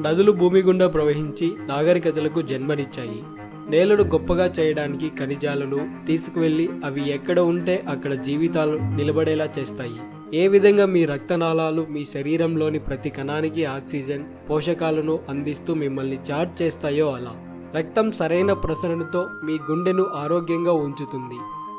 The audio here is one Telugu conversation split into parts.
నదులు భూమి గుండా ప్రవహించి నాగరికతలకు జన్మనిచ్చాయి. నేలను గొప్పగా చేయడానికి ఖనిజాలను తీసుకువెళ్లి అవి ఎక్కడ ఉంటే అక్కడ జీవితాలు నిలబడేలా చేస్తాయి. ఏ విధంగా మీ రక్తనాళాలు మీ శరీరంలోని ప్రతి కణానికి ఆక్సిజన్, పోషకాలను అందిస్తూ మిమ్మల్ని చార్జ్ చేస్తాయో అలా రక్తం సరైన ప్రసరణతో మీ గుండెను ఆరోగ్యంగా ఉంచుతుంది.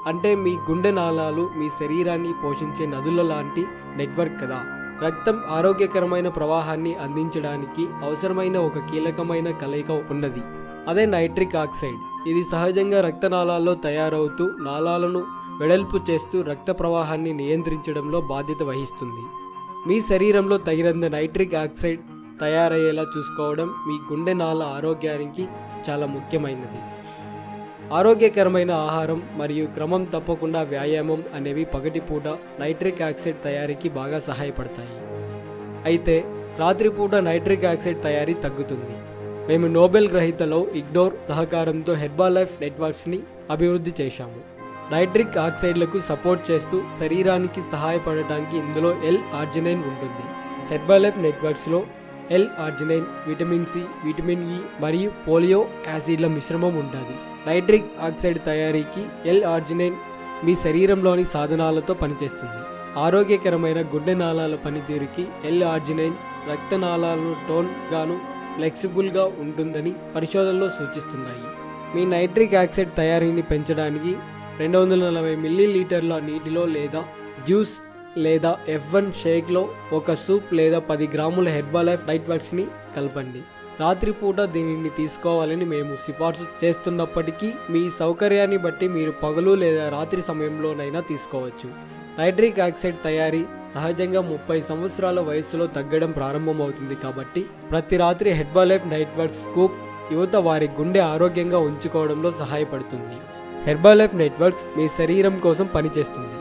అంటే మీ గుండె నాళాలు మీ శరీరాన్ని పోషించే నదుల లాంటి నెట్వర్క్ కదా. రక్తం ఆరోగ్యకరమైన ప్రవాహాన్ని అందించడానికి అవసరమైన ఒక కీలకమైన కలయిక ఉన్నది, అదే నైట్రిక్ ఆక్సైడ్. ఇది సహజంగా రక్తనాళాల్లో తయారవుతూ నాళాలను వెడల్పు చేస్తూ రక్త ప్రవాహాన్ని నియంత్రించడంలో బాధ్యత వహిస్తుంది. మీ శరీరంలో తగినంత నైట్రిక్ ఆక్సైడ్ తయారయ్యేలా చూసుకోవడం మీ గుండె నాళ ఆరోగ్యానికి చాలా ముఖ్యమైనది. ఆరోగ్యకరమైన ఆహారం మరియు క్రమం తప్పకుండా వ్యాయామం అనేవి పగటిపూట నైట్రిక్ ఆక్సైడ్ తయారీకి బాగా సహాయపడతాయి. అయితే రాత్రిపూట నైట్రిక్ ఆక్సైడ్ తయారీ తగ్గుతుంది. మేము నోబెల్ గ్రహీతలో ఇగ్నోర్ సహకారంతో హెర్బాలైఫ్ నెట్వర్క్స్ని అభివృద్ధి చేశాము. నైట్రిక్ ఆక్సైడ్లకు సపోర్ట్ చేస్తూ శరీరానికి సహాయపడటానికి ఇందులో L-ఆర్జినైన్ ఉంటుంది. హెర్బాలైఫ్ నెట్వర్క్స్లో L-ఆర్జినైన్, విటమిన్ సి, విటమిన్ ఇ మరియు పోలియో యాసిడ్ల మిశ్రమం ఉంటుంది. నైట్రిక్ ఆక్సైడ్ తయారీకి L-ఆర్జినైన్ మీ శరీరంలోని సాధనాలతో పనిచేస్తుంది. ఆరోగ్యకరమైన గుండె నాళాల పనితీరుకి L-ఆర్జినైన్ రక్తనాళాలను టోన్ గాను ఫ్లెక్సిబుల్గా ఉంటుందని పరిశోధనలు సూచిస్తున్నాయి. మీ నైట్రిక్ ఆక్సైడ్ తయారీని పెంచడానికి 240 మిల్లీలీటర్ల నీటిలో లేదా జ్యూస్ లేదా F1 షేక్లో ఒక సూప్ లేదా 10 గ్రాముల హెర్బాలైఫ్ నెట్వర్క్స్ని కలపండి. రాత్రిపూట దీనిని తీసుకోవాలని మేము సిఫార్సు చేస్తున్నప్పటికీ మీ సౌకర్యాన్ని బట్టి మీరు పగలు లేదా రాత్రి సమయంలోనైనా తీసుకోవచ్చు. నైట్రిక్ ఆక్సైడ్ తయారీ సహజంగా 30 సంవత్సరాల వయసులో తగ్గడం ప్రారంభమవుతుంది. కాబట్టి ప్రతి రాత్రి హెర్బాలైఫ్ నెట్వర్క్స్ స్కూప్ యువత వారి గుండె ఆరోగ్యంగా ఉంచుకోవడంలో సహాయపడుతుంది. హెర్బాలైఫ్ నెట్వర్క్స్ మీ శరీరం కోసం పనిచేస్తుంది.